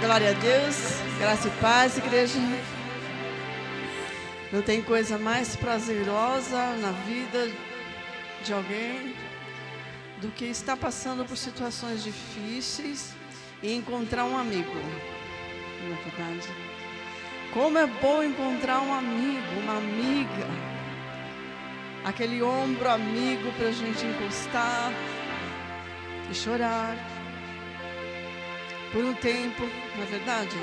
Glória a Deus, graça e paz, igreja. Não tem coisa mais prazerosa na vida de alguém do que estar passando por situações difíceis e encontrar um amigo. Não é verdade? Como é bom encontrar um amigo, uma amiga. Aquele ombro amigo para a gente encostar e chorar. Por um tempo, não é verdade?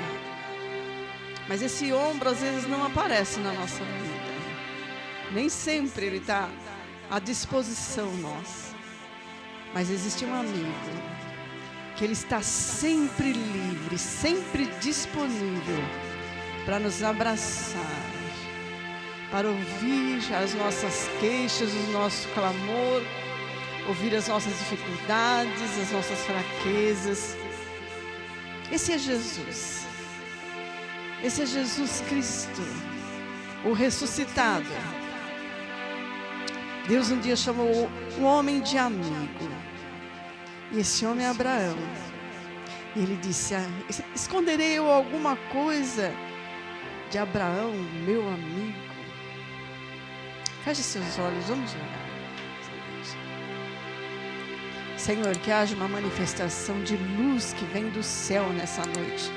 Mas esse ombro às vezes não aparece na nossa vida. Nem sempre ele está à disposição nossa. Mas existe um amigo que ele está sempre livre, sempre disponível para nos abraçar, para ouvir as nossas queixas, o nosso clamor, ouvir as nossas dificuldades, as nossas fraquezas. Esse é Jesus. Esse é Jesus Cristo, o ressuscitado. Deus um dia chamou um homem de amigo. E esse homem é Abraão. E ele disse: esconderei eu alguma coisa de Abraão, meu amigo? Feche seus olhos, vamos orar. Senhor, que haja uma manifestação de luz que vem do céu nessa noite.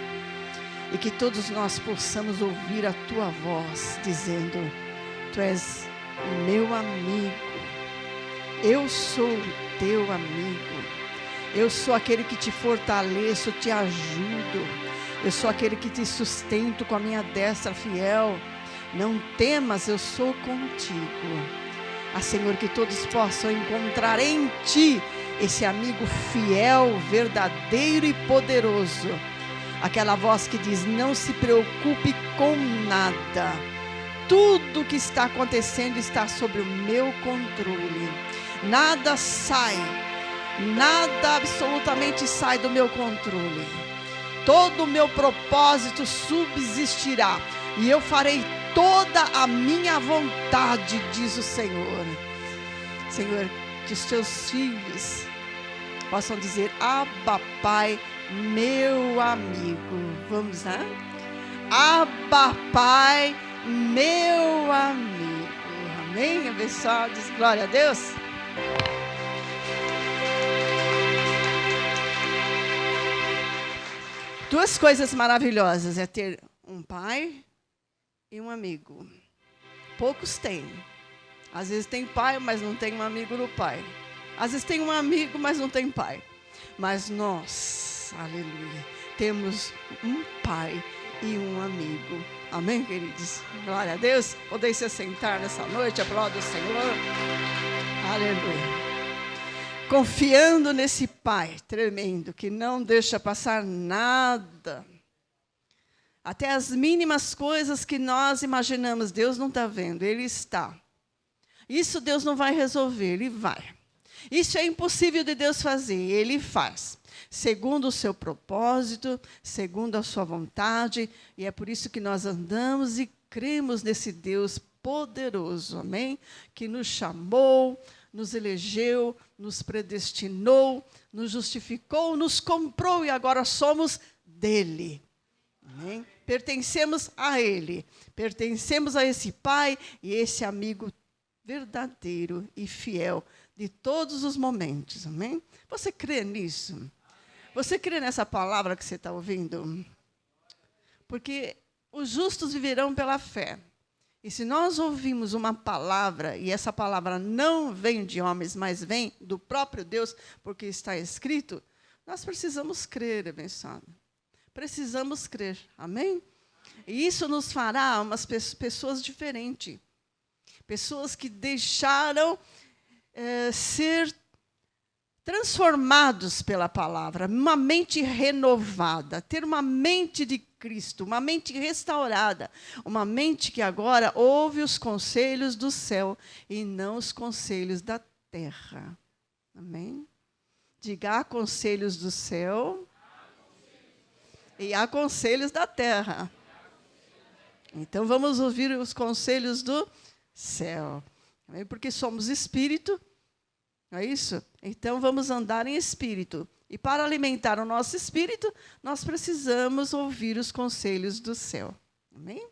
E que todos nós possamos ouvir a Tua voz, dizendo: Tu és meu amigo. Eu sou o Teu amigo. Eu sou aquele que te fortaleço, te ajudo. Eu sou aquele que te sustento com a minha destra fiel. Não temas, eu sou contigo. Senhor, que todos possam encontrar em Ti esse amigo fiel, verdadeiro e poderoso. Aquela voz que diz: não se preocupe com nada. Tudo que está acontecendo está sob o meu controle. Nada sai, nada absolutamente sai do meu controle. Todo o meu propósito subsistirá. E eu farei toda a minha vontade, diz o Senhor. Senhor, que os teus filhos possam dizer: Abba, Pai, meu amigo. Vamos lá? Abba, Pai, meu amigo. Amém, abençoados. Glória a Deus. Duas coisas maravilhosas é ter um pai e um amigo. Poucos têm. Às vezes tem pai, mas não tem um amigo no pai. Às vezes tem um amigo, mas não tem pai. Mas nós, aleluia, temos um pai e um amigo. Amém, queridos? Glória a Deus. Podem se assentar nessa noite, aplauda o Senhor. Aleluia. Confiando nesse pai tremendo, que não deixa passar nada. Até as mínimas coisas que nós imaginamos, Deus não está vendo, Ele está. Isso Deus não vai resolver, Ele vai. Isso é impossível de Deus fazer, Ele faz. Segundo o seu propósito, segundo a sua vontade. E é por isso que nós andamos e cremos nesse Deus poderoso, amém? Que nos chamou, nos elegeu, nos predestinou, nos justificou, nos comprou e agora somos dele. Amém? Pertencemos a Ele, pertencemos a esse Pai e esse amigo verdadeiro e fiel de todos os momentos. Amém? Você crê nisso? Você crê nessa palavra que você está ouvindo? Porque os justos viverão pela fé. E se nós ouvimos uma palavra, e essa palavra não vem de homens, mas vem do próprio Deus, porque está escrito, nós precisamos crer, abençoado. Precisamos crer, amém? E isso nos fará umas pessoas diferentes. Pessoas que deixaram ser transformados pela palavra. Uma mente renovada, ter uma mente de Cristo, uma mente restaurada. Uma mente que agora ouve os conselhos do céu e não os conselhos da terra. Amém? Diga: há conselhos do céu e há conselhos da terra. Então vamos ouvir os conselhos do céu. Porque somos espírito, não é isso? Então vamos andar em espírito. E para alimentar o nosso espírito, nós precisamos ouvir os conselhos do céu. Amém?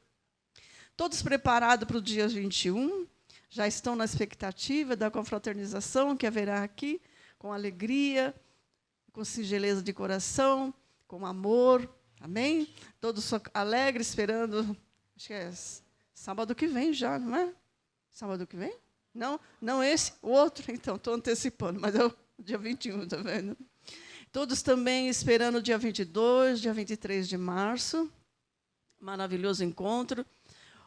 Todos preparados para o dia 21, já estão na expectativa da confraternização que haverá aqui, com alegria, com singeleza de coração, com amor. Amém? Todos alegres, esperando, acho que é sábado que vem já, não é? Sábado que vem? Não, não esse, o outro, então, estou antecipando, mas é o dia 21, está vendo? Todos também esperando o dia 22, dia 23 de março, maravilhoso encontro,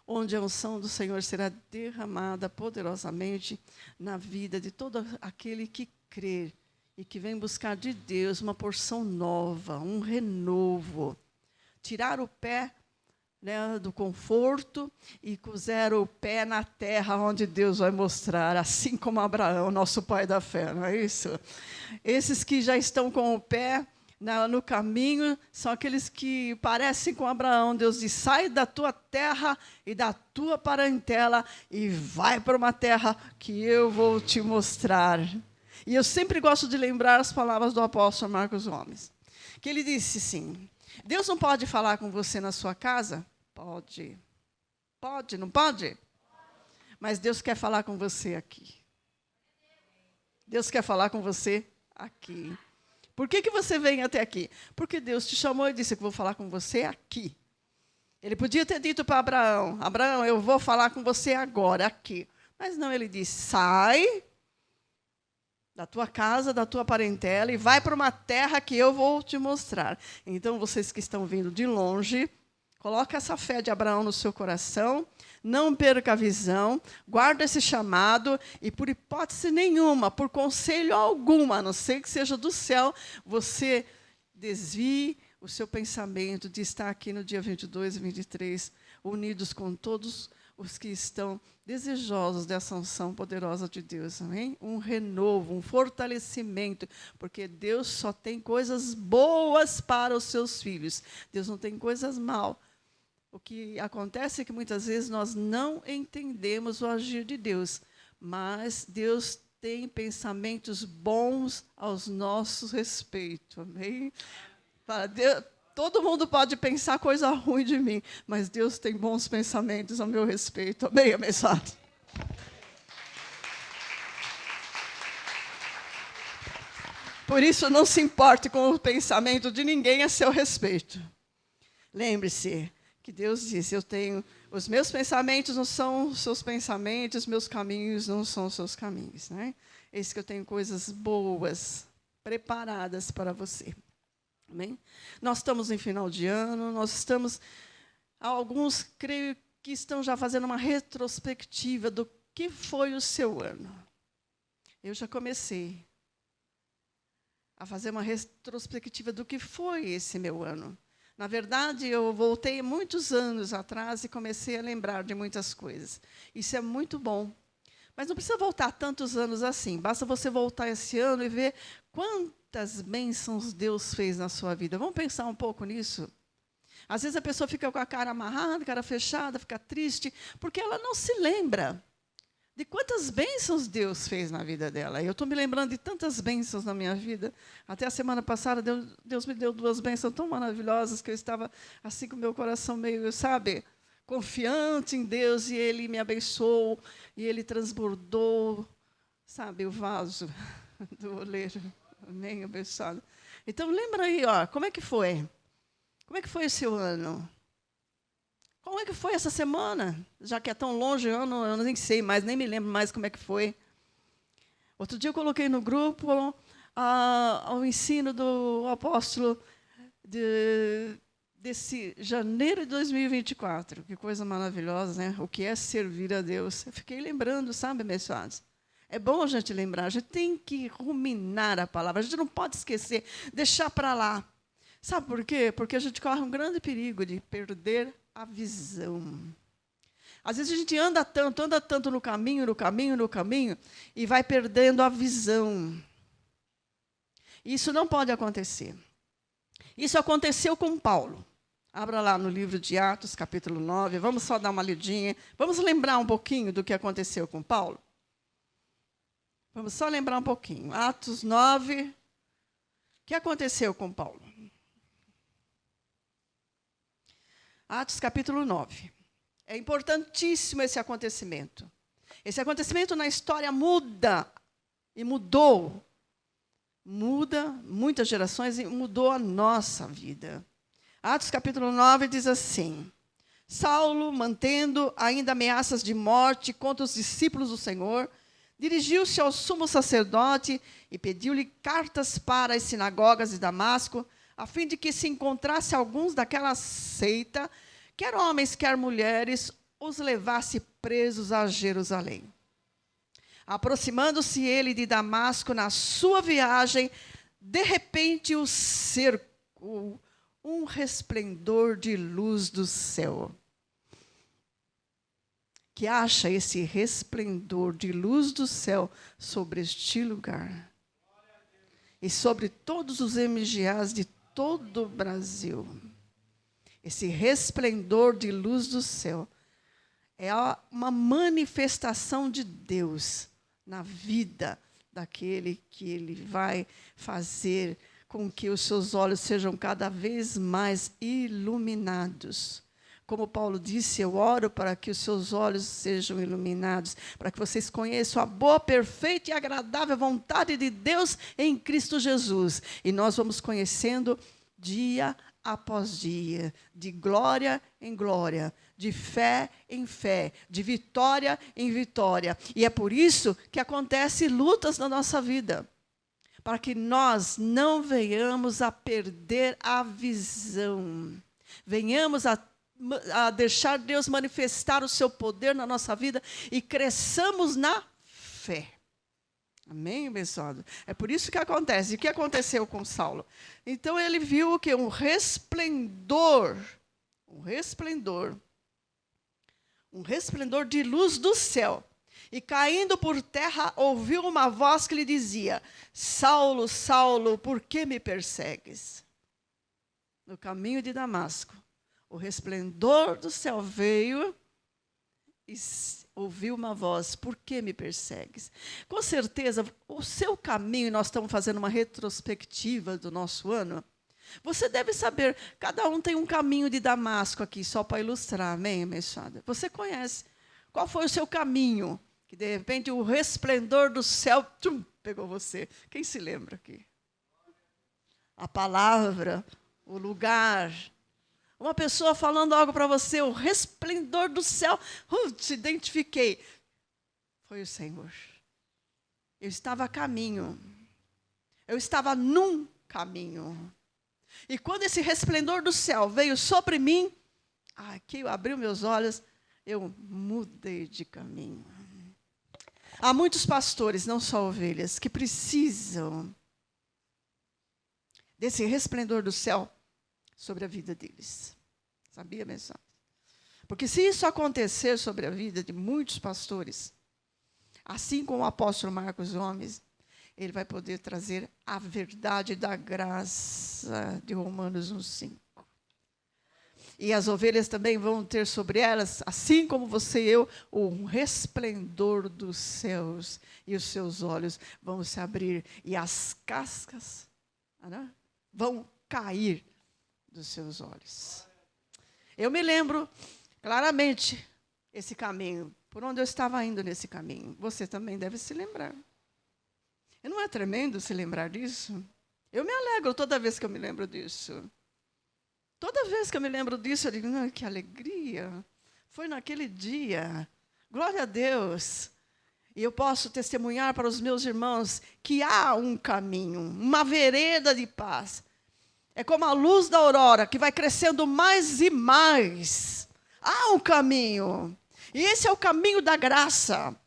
onde a unção do Senhor será derramada poderosamente na vida de todo aquele que crê e que vem buscar de Deus uma porção nova, um renovo. Tirar o pé, né, do conforto e puser o pé na terra onde Deus vai mostrar, assim como Abraão, nosso pai da fé, não é isso? Esses que já estão com o pé no caminho são aqueles que parecem com Abraão. Deus diz: sai da tua terra e da tua parentela e vai para uma terra que eu vou te mostrar. E eu sempre gosto de lembrar as palavras do apóstolo Marcos Gomes, que ele disse assim: Deus não pode falar com você na sua casa? Pode. Pode, não pode? Mas Deus quer falar com você aqui. Deus quer falar com você aqui. Por que você vem até aqui? Porque Deus te chamou e disse que vou falar com você aqui. Ele podia ter dito para Abraão: Abraão, eu vou falar com você agora, aqui. Mas não, ele disse: sai da tua casa, da tua parentela e vai para uma terra que eu vou te mostrar. Então, vocês que estão vindo de longe, coloca essa fé de Abraão no seu coração, não perca a visão, guarda esse chamado e, por hipótese nenhuma, por conselho algum, a não ser que seja do céu, você desvie o seu pensamento de estar aqui no dia 22 e 23, unidos com todos os que estão desejosos dessa unção poderosa de Deus. Amém? Um renovo, um fortalecimento, porque Deus só tem coisas boas para os seus filhos. Deus não tem coisas mal. O que acontece é que muitas vezes nós não entendemos o agir de Deus, mas Deus tem pensamentos bons aos nossos respeitos. Amém? Para Deus, todo mundo pode pensar coisa ruim de mim, mas Deus tem bons pensamentos a meu respeito. Amém, abençoado? Por isso, não se importe com o pensamento de ninguém a seu respeito. Lembre-se que Deus disse: eu tenho, os meus pensamentos não são os seus pensamentos, os meus caminhos não são os seus caminhos. Né? Eis que eu tenho coisas boas preparadas para você. Amém? Nós estamos em final de ano, nós estamos, alguns creio que estão já fazendo uma retrospectiva do que foi o seu ano. Eu já comecei a fazer uma retrospectiva do que foi esse meu ano. Na verdade, eu voltei muitos anos atrás e comecei a lembrar de muitas coisas. Isso é muito bom. Mas não precisa voltar tantos anos assim. Basta você voltar esse ano e ver quantas bênçãos Deus fez na sua vida. Vamos pensar um pouco nisso? Às vezes a pessoa fica com a cara amarrada, cara fechada, fica triste, porque ela não se lembra de quantas bênçãos Deus fez na vida dela. Eu estou me lembrando de tantas bênçãos na minha vida. Até a semana passada, Deus me deu 2 bênçãos tão maravilhosas que eu estava assim com o meu coração meio, sabe, confiante em Deus, e Ele me abençoou, e Ele transbordou, sabe, o vaso do oleiro. Amém, abençoado. Então, lembra aí, ó, como é que foi? Como é que foi o seu ano? Como é que foi essa semana? Já que é tão longe, eu nem sei mais, nem me lembro mais como é que foi. Outro dia eu coloquei no grupo o ensino do apóstolo desse janeiro de 2024. Que coisa maravilhosa, né? O que é servir a Deus. Eu fiquei lembrando, sabe, abençoados? É bom a gente lembrar, a gente tem que ruminar a palavra, a gente não pode esquecer, deixar para lá. Sabe por quê? Porque a gente corre um grande perigo de perder a visão. Às vezes a gente anda tanto no caminho, e vai perdendo a visão. Isso não pode acontecer. Isso aconteceu com Paulo. Abra lá no livro de Atos, capítulo 9, vamos só dar uma lidinha. Vamos lembrar um pouquinho do que aconteceu com Paulo? Vamos só lembrar um pouquinho. Atos 9, que aconteceu com Paulo? Atos capítulo 9. É importantíssimo esse acontecimento. Esse acontecimento na história muda e mudou. Muda muitas gerações e mudou a nossa vida. Atos capítulo 9 diz assim: Saulo, mantendo ainda ameaças de morte contra os discípulos do Senhor, dirigiu-se ao sumo sacerdote e pediu-lhe cartas para as sinagogas de Damasco, a fim de que se encontrasse alguns daquela seita, quer homens, quer mulheres, os levasse presos a Jerusalém. Aproximando-se ele de Damasco na sua viagem, de repente o cercou um resplendor de luz do céu. Que acha esse resplendor de luz do céu sobre este lugar e sobre todos os MGAs de todo o Brasil. Esse resplendor de luz do céu é uma manifestação de Deus na vida daquele que ele vai fazer com que os seus olhos sejam cada vez mais iluminados. Como Paulo disse, eu oro para que os seus olhos sejam iluminados, para que vocês conheçam a boa, perfeita e agradável vontade de Deus em Cristo Jesus. E nós vamos conhecendo dia após dia, de glória em glória, de fé em fé, de vitória em vitória. E é por isso que acontecem lutas na nossa vida, para que nós não venhamos a perder a visão, venhamos a deixar Deus manifestar o seu poder na nossa vida e cresçamos na fé. Amém, abençoado? É por isso que acontece. E o que aconteceu com Saulo? Então ele viu o quê? Um resplendor de luz do céu. E caindo por terra, ouviu uma voz que lhe dizia: Saulo, Saulo, por que me persegues? No caminho de Damasco, o resplendor do céu veio e ouviu uma voz: por que me persegues? Com certeza, o seu caminho, nós estamos fazendo uma retrospectiva do nosso ano. Você deve saber, cada um tem um caminho de Damasco aqui, só para ilustrar, amém, abençoada? Você conhece. Qual foi o seu caminho? Que de repente o resplendor do céu pegou você. Quem se lembra aqui? A palavra, o lugar. Uma pessoa falando algo para você, o resplendor do céu. Te identifiquei. Foi o Senhor. Eu estava a caminho. Eu estava num caminho. E quando esse resplendor do céu veio sobre mim, aqui eu abri meus olhos, eu mudei de caminho. Há muitos pastores, não só ovelhas, que precisam desse resplendor do céu sobre a vida deles. Sabia, pessoal? Porque se isso acontecer sobre a vida de muitos pastores, assim como o apóstolo Marcos Gomes, ele vai poder trazer a verdade da graça de Romanos 1:5. E as ovelhas também vão ter sobre elas, assim como você e eu, um resplendor dos céus. E os seus olhos vão se abrir e as cascas vão cair dos seus olhos. Eu me lembro claramente esse caminho, por onde eu estava indo nesse caminho. Você também deve se lembrar. E não é tremendo se lembrar disso? Eu me alegro toda vez que eu me lembro disso. Toda vez que eu me lembro disso, eu digo, que alegria. Foi naquele dia. Glória a Deus. E eu posso testemunhar para os meus irmãos que há um caminho, uma vereda de paz. É como a luz da aurora, que vai crescendo mais e mais. Há um caminho. E esse é o caminho da graça.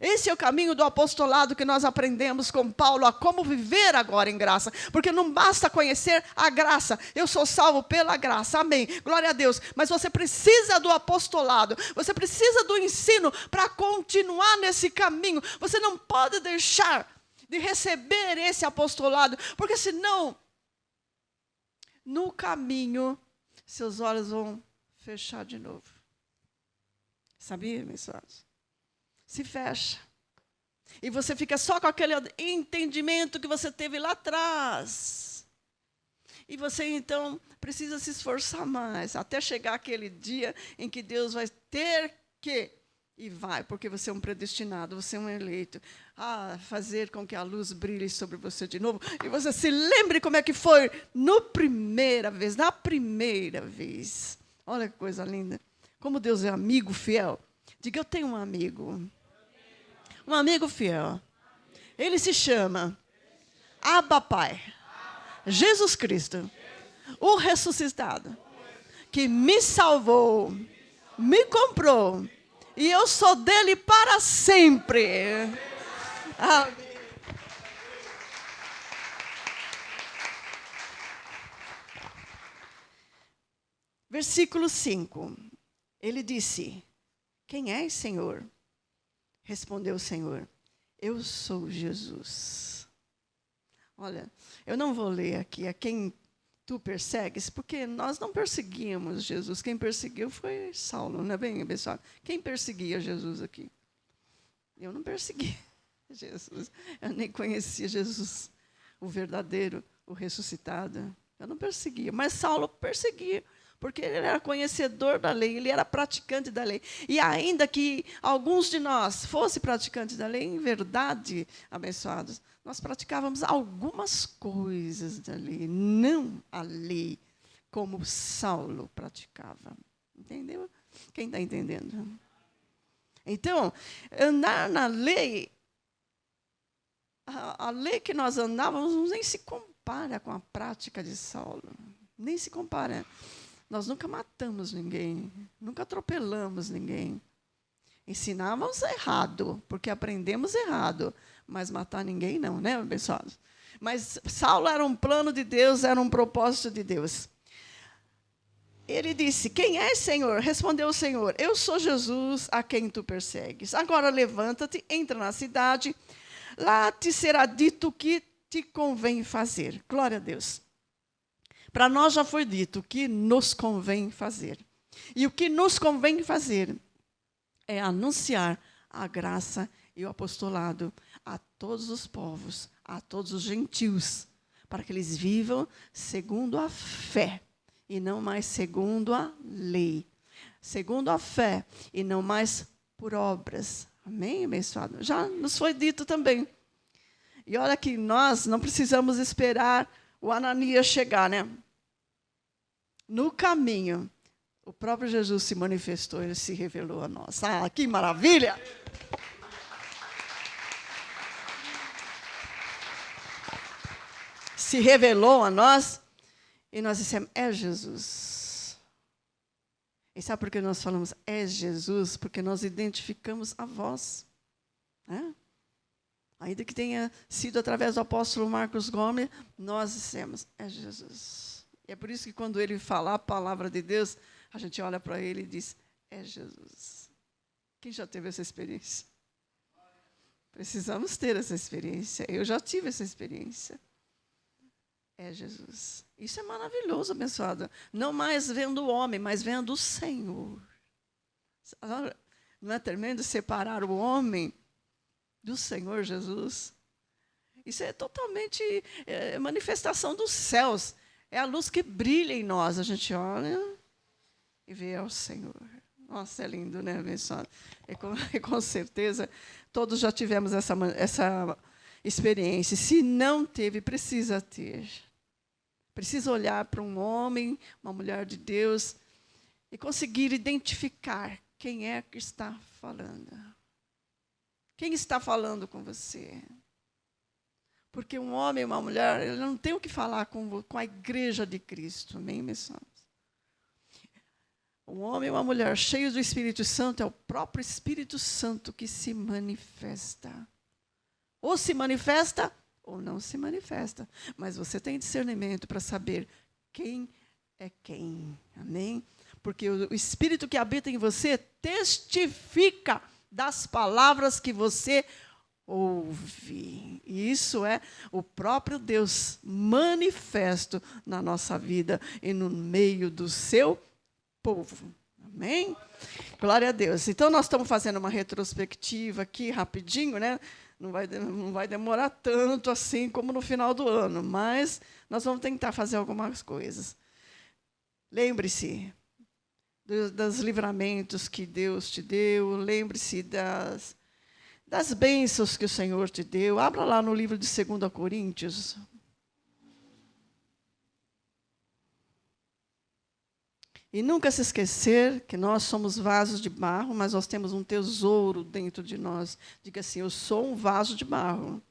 Esse é o caminho do apostolado que nós aprendemos com Paulo, a como viver agora em graça. Porque não basta conhecer a graça. Eu sou salvo pela graça, amém. Glória a Deus. Mas você precisa do apostolado. Você precisa do ensino para continuar nesse caminho. Você não pode deixar de receber esse apostolado. Porque senão, no caminho, seus olhos vão fechar de novo. Sabia, meus irmãos? Se fecha. E você fica só com aquele entendimento que você teve lá atrás. E você, então, precisa se esforçar mais, até chegar aquele dia em que Deus vai ter que, e vai, porque você é um predestinado, você é um eleito, a fazer com que a luz brilhe sobre você de novo, e você se lembre como é que foi na primeira vez. Olha que coisa linda. Como Deus é amigo fiel. Diga, eu tenho um amigo fiel. Ele se chama Abba Pai. Jesus Cristo, o ressuscitado, que me salvou, me comprou, e eu sou dele para sempre. Amém. Versículo 5. Ele disse, quem és, Senhor? Respondeu o Senhor, eu sou Jesus. Olha, eu não vou ler aqui a quem tu persegues, porque nós não perseguíamos Jesus. Quem perseguiu foi Saulo, não é bem abençoado? Quem perseguia Jesus aqui? Eu não persegui Jesus. Eu nem conhecia Jesus, o verdadeiro, o ressuscitado. Eu não perseguia, mas Saulo perseguia, porque ele era conhecedor da lei, ele era praticante da lei. E ainda que alguns de nós fossem praticantes da lei, em verdade, abençoados, nós praticávamos algumas coisas da lei, não a lei, como Saulo praticava. Entendeu? Quem está entendendo? Então, andar na lei, a lei que nós andávamos nem se compara com a prática de Saulo. Nem se compara. Nós nunca matamos ninguém, nunca atropelamos ninguém. Ensinávamos errado, porque aprendemos errado. Mas matar ninguém não, né, abençoados? Mas Saulo era um plano de Deus, era um propósito de Deus. Ele disse, quem é, Senhor? Respondeu o Senhor, eu sou Jesus a quem tu persegues. Agora levanta-te, entra na cidade, lá te será dito o que te convém fazer. Glória a Deus. Para nós já foi dito o que nos convém fazer. E o que nos convém fazer é anunciar a graça e o apostolado a todos os povos, a todos os gentios, para que eles vivam segundo a fé, e não mais segundo a lei. Segundo a fé, e não mais por obras. Amém, abençoado? Já nos foi dito também. E olha que nós não precisamos esperar o Ananias chegar, né? No caminho, o próprio Jesus se manifestou, ele se revelou a nós. Ah, que maravilha! Se revelou a nós e nós dissemos, é Jesus. E sabe por que nós falamos, é Jesus? Porque nós identificamos a voz. Né? Ainda que tenha sido através do apóstolo Marcos Gomes, nós dissemos, é Jesus. E é por isso que quando ele falar a palavra de Deus, a gente olha para ele e diz, é Jesus. Quem já teve essa experiência? Precisamos ter essa experiência. Eu já tive essa experiência. É Jesus. Isso é maravilhoso, abençoado. Não mais vendo o homem, mas vendo o Senhor. Não é tremendo separar o homem do Senhor Jesus? Isso é totalmente manifestação dos céus. É a luz que brilha em nós. A gente olha e vê ao Senhor. Nossa, é lindo, né, abençoado? E com certeza, todos já tivemos essa experiência. Se não teve, precisa ter. Precisa olhar para um homem, uma mulher de Deus, e conseguir identificar quem é que está falando. Quem está falando com você? Porque um homem e uma mulher, ele não tem o que falar com a igreja de Cristo. Amém, meus irmãos? Um homem e uma mulher cheios do Espírito Santo, é o próprio Espírito Santo que se manifesta. Ou se manifesta, ou não se manifesta. Mas você tem discernimento para saber quem é quem. Amém? Porque o Espírito que habita em você testifica das palavras que você ouve. E isso é o próprio Deus manifesto na nossa vida e no meio do seu povo. Amém? Glória a Deus. Então, nós estamos fazendo uma retrospectiva aqui, rapidinho, né? Não vai demorar tanto assim como no final do ano, mas nós vamos tentar fazer algumas coisas. Lembre-se dos livramentos que Deus te deu, lembre-se das bênçãos que o Senhor te deu. Abra lá no livro de 2 Coríntios. E nunca se esquecer que nós somos vasos de barro, mas nós temos um tesouro dentro de nós. Diga assim, eu sou um vaso de barro,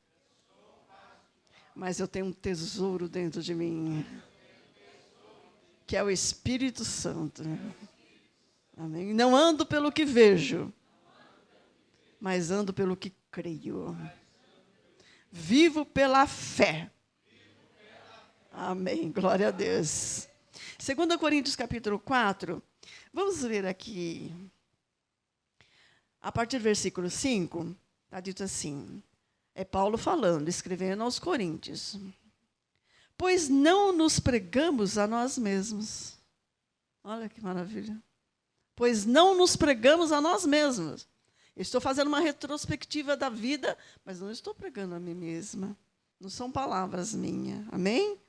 mas eu tenho um tesouro dentro de mim, que é o Espírito Santo. Amém? Não ando pelo que vejo, mas ando pelo que creio. Vivo pela fé. Amém. Glória a Deus. 2 Coríntios capítulo 4, vamos ler aqui, a partir do versículo 5, está dito assim, é Paulo falando, escrevendo aos Coríntios. Pois não nos pregamos a nós mesmos. Olha que maravilha. Pois não nos pregamos a nós mesmos. Estou fazendo uma retrospectiva da vida, mas não estou pregando a mim mesma. Não são palavras minhas. Amém?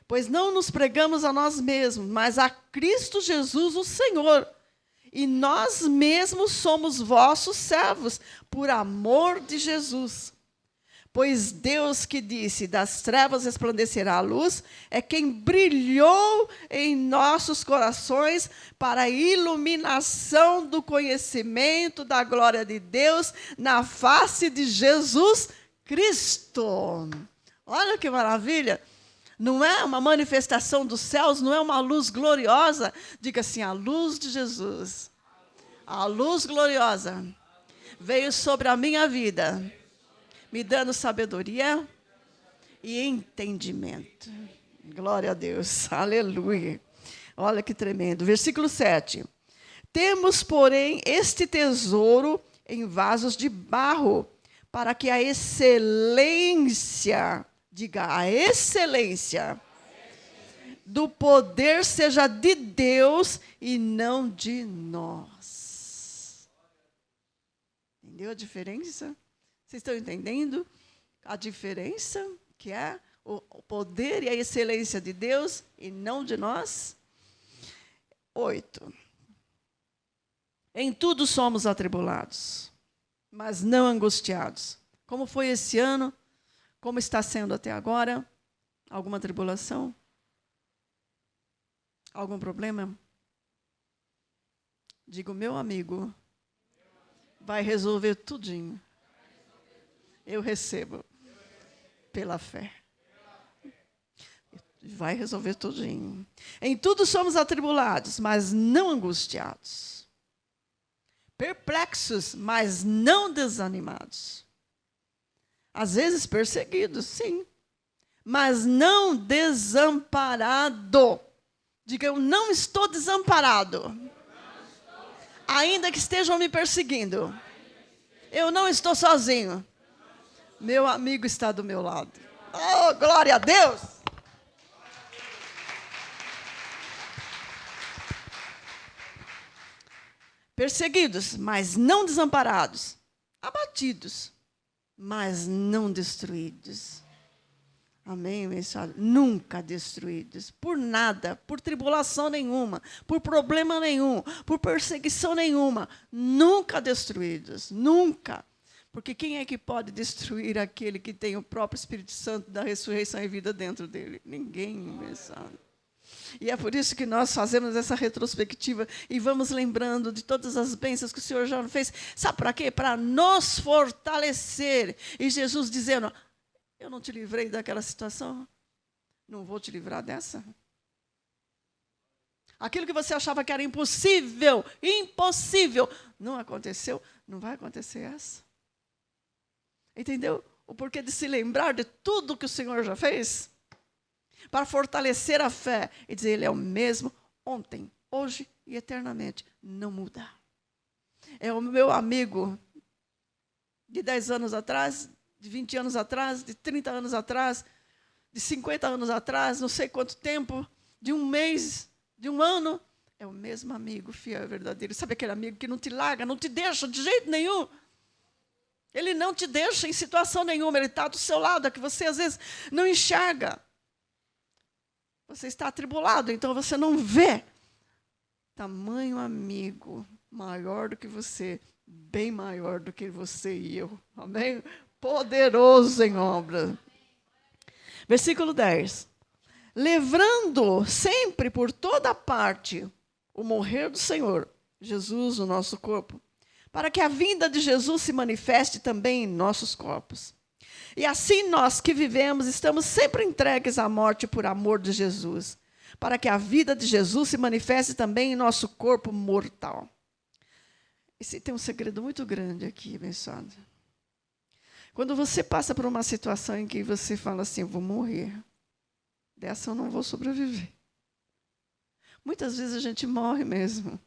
Pois não nos pregamos a nós mesmos, mas a Cristo Jesus, o Senhor. E nós mesmos somos vossos servos, por amor de Jesus. Pois Deus que disse, das trevas resplandecerá a luz, é quem brilhou em nossos corações para a iluminação do conhecimento da glória de Deus na face de Jesus Cristo. Olha que maravilha! Não é uma manifestação dos céus, não é uma luz gloriosa. Diga assim, a luz de Jesus, a luz gloriosa, veio sobre a minha vida, me dando sabedoria e entendimento. Glória a Deus, aleluia. Olha que tremendo. Versículo 7. Temos, porém, este tesouro em vasos de barro, para que a excelência... Diga, a excelência do poder seja de Deus e não de nós. Entendeu a diferença? Vocês estão entendendo a diferença que é o poder e a excelência de Deus e não de nós? 8. Em tudo somos atribulados, mas não angustiados. Como foi esse ano? Como está sendo até agora? Alguma tribulação? Algum problema? Digo, meu amigo, vai resolver tudinho. Eu recebo pela fé. Vai resolver tudinho. Em tudo somos atribulados, mas não angustiados. Perplexos, mas não desanimados. Às vezes perseguidos, sim, mas não desamparado. Diga, eu não estou desamparado. Ainda que estejam me perseguindo. Eu não estou sozinho. Meu amigo está do meu lado. Oh, glória a Deus! Perseguidos, mas não desamparados. Abatidos, mas não destruídos. Amém, abençoado? Nunca destruídos, por nada, por tribulação nenhuma, por problema nenhum, por perseguição nenhuma. Nunca destruídos, nunca. Porque quem é que pode destruir aquele que tem o próprio Espírito Santo da ressurreição e vida dentro dele? Ninguém, abençoado. E é por isso que nós fazemos essa retrospectiva e vamos lembrando de todas as bênçãos que o Senhor já fez. Sabe para quê? Para nos fortalecer. E Jesus dizendo, eu não te livrei daquela situação, não vou te livrar dessa. Aquilo que você achava que era impossível, impossível, não aconteceu, não vai acontecer essa. Entendeu? O porquê de se lembrar de tudo que o Senhor já fez? Para fortalecer a fé e dizer, Ele é o mesmo ontem, hoje e eternamente. Não muda. É o meu amigo de 10 anos atrás, de 20 anos atrás, de 30 anos atrás, de 50 anos atrás, não sei quanto tempo, de um mês, de um ano. É o mesmo amigo fiel e verdadeiro. Sabe aquele amigo que não te larga, não te deixa de jeito nenhum? Ele não te deixa em situação nenhuma, Ele está do seu lado, é que você às vezes não enxerga. Você está atribulado, então você não vê. Tamanho amigo, maior do que você, bem maior do que você e eu. Amém? Poderoso em obra. Versículo 10. Livrando sempre por toda parte o morrer do Senhor, Jesus, o nosso corpo, para que a vinda de Jesus se manifeste também em nossos corpos. E assim nós que vivemos estamos sempre entregues à morte por amor de Jesus, para que a vida de Jesus se manifeste também em nosso corpo mortal. Esse tem um segredo muito grande aqui, abençoado. Quando você passa por uma situação em que você fala assim, eu vou morrer, dessa eu não vou sobreviver. Muitas vezes a gente morre mesmo,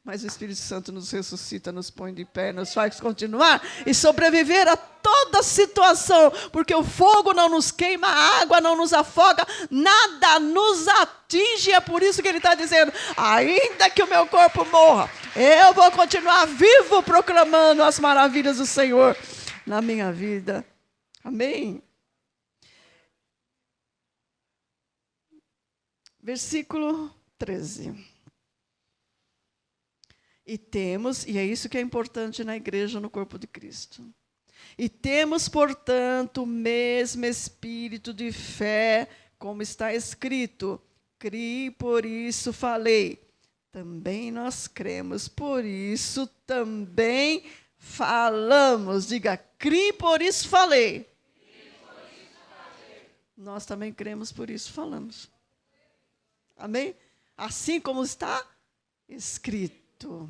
mas o Espírito Santo nos ressuscita, nos põe de pé, nos faz continuar e sobreviver a toda situação, porque o fogo não nos queima, a água não nos afoga, nada nos atinge. É por isso que ele está dizendo, ainda que o meu corpo morra, eu vou continuar vivo proclamando as maravilhas do Senhor na minha vida. Amém? Versículo 13. E temos, e é isso que é importante na igreja, no corpo de Cristo. E temos, portanto, o mesmo espírito de fé, como está escrito, criei, por isso falei. Também nós cremos, por isso também falamos. Diga, criei, por isso falei. Nós também cremos, por isso falamos. Amém? Assim como está escrito.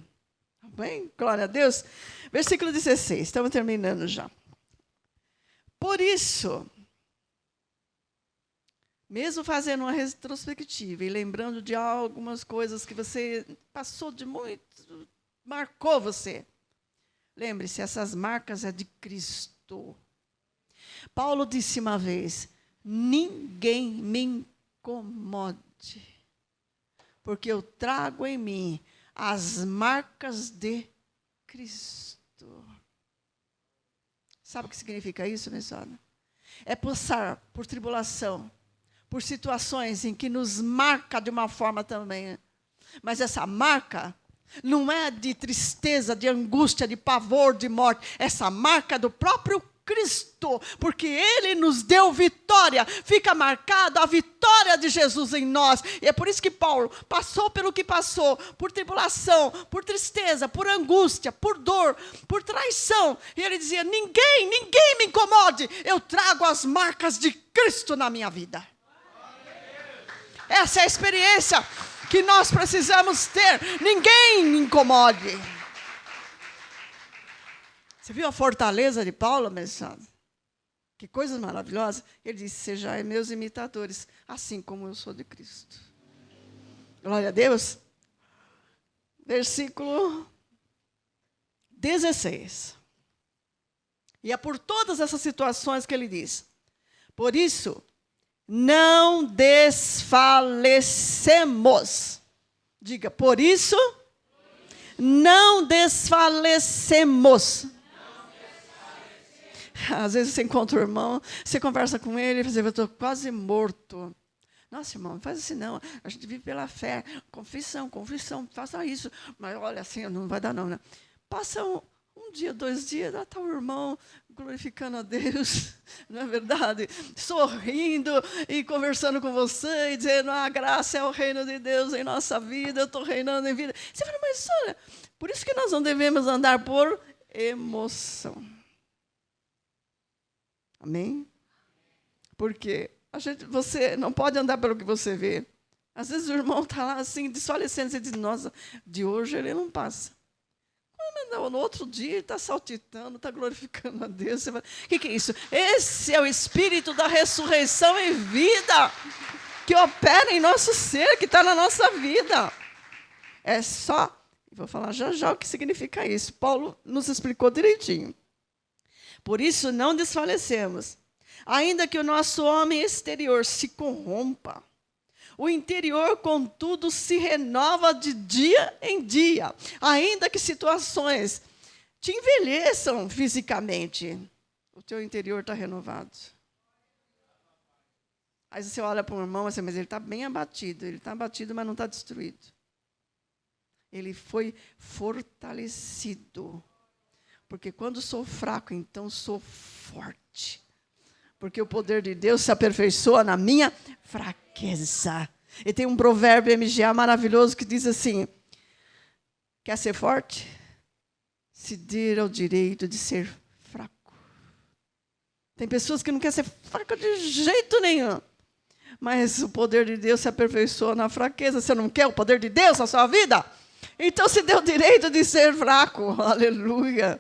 Amém? Glória a Deus. Versículo 16, estamos terminando já. Por isso, mesmo fazendo uma retrospectiva e lembrando de algumas coisas que você passou de muito, marcou você. Lembre-se, essas marcas é de Cristo. Paulo disse uma vez, ninguém me incomode, porque eu trago em mim as marcas de Cristo. Sabe o que significa isso, mesada? É passar por tribulação, por situações em que nos marca de uma forma também. Mas essa marca não é de tristeza, de angústia, de pavor, de morte. Essa marca é do próprio Cristo, porque Ele nos deu vitória, fica marcada a vitória de Jesus em nós, e é por isso que Paulo passou pelo que passou, por tribulação, por tristeza, por angústia, por dor, por traição, e ele dizia, ninguém me incomode, eu trago as marcas de Cristo na minha vida. Essa é a experiência que nós precisamos ter, ninguém me incomode. Você viu a fortaleza de Paulo, abençoado? Que coisa maravilhosa. Ele disse, sejais meus imitadores, assim como eu sou de Cristo. Glória a Deus. Versículo 16. E é por todas essas situações que ele diz. Por isso, não desfalecemos. Diga, por isso, não desfalecemos. Às vezes você encontra o irmão, você conversa com ele e diz, eu estou quase morto. Nossa, irmão, não faz assim não. A gente vive pela fé. Confissão, faça isso. Mas olha, assim, não vai dar não, né? Passa um dia, 2 dias, está o irmão glorificando a Deus, não é verdade? Sorrindo e conversando com você e dizendo, a graça é o reino de Deus em nossa vida, eu estou reinando em vida. Você fala, mas olha, por isso que nós não devemos andar por emoção. Amém? Porque você não pode andar pelo que você vê. Às vezes o irmão está lá assim, desfalecendo, você diz, nossa, de hoje ele não passa. No outro dia ele está saltitando, está glorificando a Deus. Você fala, o que é isso? Esse é o Espírito da ressurreição e vida que opera em nosso ser, que está na nossa vida. É só, vou falar já o que significa isso. Paulo nos explicou direitinho. Por isso não desfalecemos, ainda que o nosso homem exterior se corrompa, o interior, contudo, se renova de dia em dia, ainda que situações te envelheçam fisicamente. O teu interior está renovado. Aí você olha para um irmão assim, mas ele está bem abatido. Ele está abatido, mas não está destruído. Ele foi fortalecido. Porque quando sou fraco, então sou forte. Porque o poder de Deus se aperfeiçoa na minha fraqueza. E tem um provérbio MGA maravilhoso que diz assim: quer ser forte? Se dê ao direito de ser fraco. Tem pessoas que não querem ser fracas de jeito nenhum. Mas o poder de Deus se aperfeiçoa na fraqueza. Você não quer o poder de Deus na sua vida? Então se dê o direito de ser fraco. Aleluia.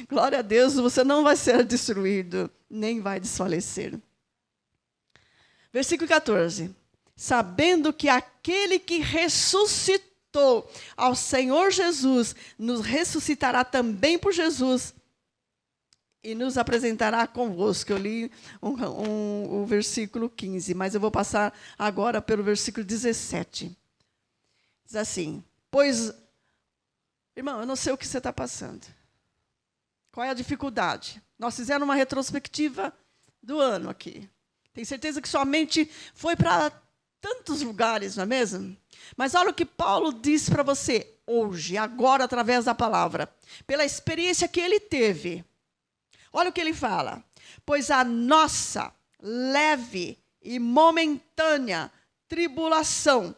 Glória a Deus, você não vai ser destruído, nem vai desfalecer. Versículo 14. Sabendo que aquele que ressuscitou ao Senhor Jesus, nos ressuscitará também por Jesus e nos apresentará convosco. Eu li o versículo 15, mas eu vou passar agora pelo versículo 17. Diz assim: pois, irmão, eu não sei o que você está passando. Qual é a dificuldade? Nós fizemos uma retrospectiva do ano aqui. Tenho certeza que sua mente foi para tantos lugares, não é mesmo? Mas olha o que Paulo diz para você hoje, agora, através da palavra. Pela experiência que ele teve. Olha o que ele fala. Pois a nossa leve e momentânea tribulação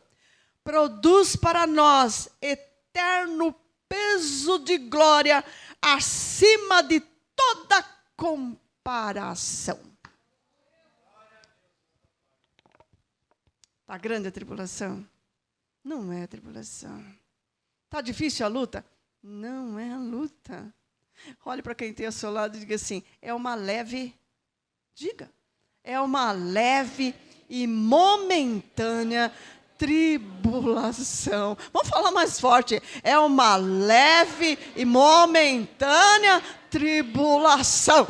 produz para nós eterno peso de glória acima de toda comparação. Está grande a tribulação? Não é a tribulação. Está difícil a luta? Não é a luta. Olhe para quem tem ao seu lado e diga assim: é uma leve, diga, é uma leve e momentânea tribulação. Vamos falar mais forte. É uma leve e momentânea tribulação.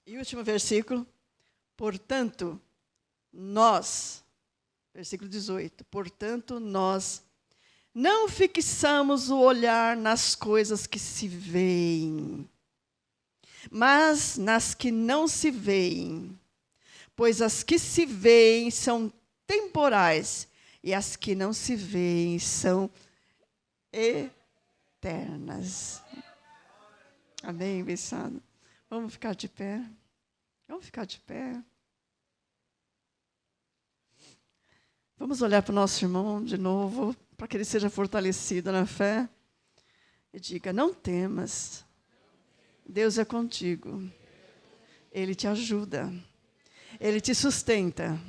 E o último versículo. Portanto, nós, versículo 18. Portanto, nós não fixamos o olhar nas coisas que se veem, mas nas que não se veem. Pois as que se veem são temporais, e as que não se veem são eternas. Amém, abençoado? Vamos ficar de pé. Vamos ficar de pé. Vamos olhar para o nosso irmão de novo, para que ele seja fortalecido na fé. E diga: não temas. Deus é contigo. Ele te ajuda. Ele te sustenta.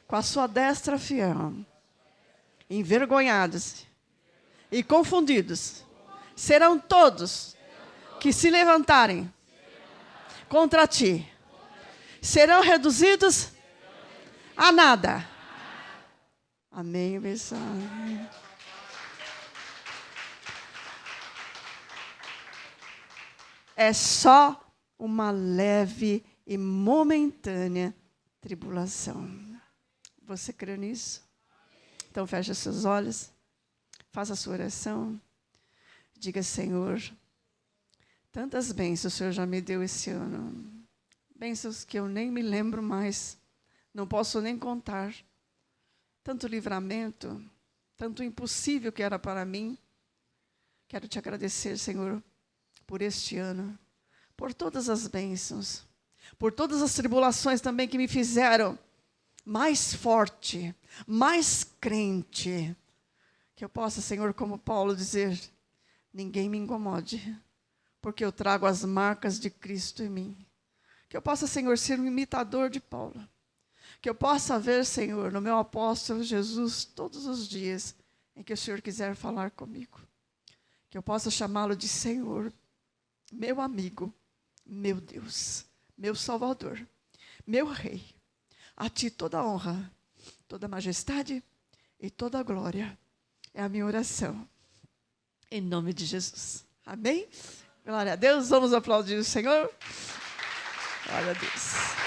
Com a sua destra fiel. Envergonhados e confundidos serão todos que se levantarem contra ti. Serão reduzidos a nada. Amém, pessoal. É só uma leve e momentânea tribulação. Você crê nisso? Então feche seus olhos, faça a sua oração. Diga: Senhor, tantas bênçãos o Senhor já me deu esse ano. Bênçãos que eu nem me lembro mais, não posso nem contar. Tanto livramento, tanto impossível que era para mim. Quero te agradecer, Senhor, por este ano, por todas as bênçãos, por todas as tribulações também que me fizeram mais forte, mais crente. Que eu possa, Senhor, como Paulo, dizer: ninguém me incomode, porque eu trago as marcas de Cristo em mim. Que eu possa, Senhor, ser um imitador de Paulo. Que eu possa ver, Senhor, no meu apóstolo Jesus, todos os dias em que o Senhor quiser falar comigo. Que eu possa chamá-lo de Senhor, meu amigo, meu Deus, meu Salvador, meu Rei. A ti toda honra, toda majestade e toda glória. É a minha oração. Em nome de Jesus. Amém? Glória a Deus. Vamos aplaudir o Senhor. Glória a Deus.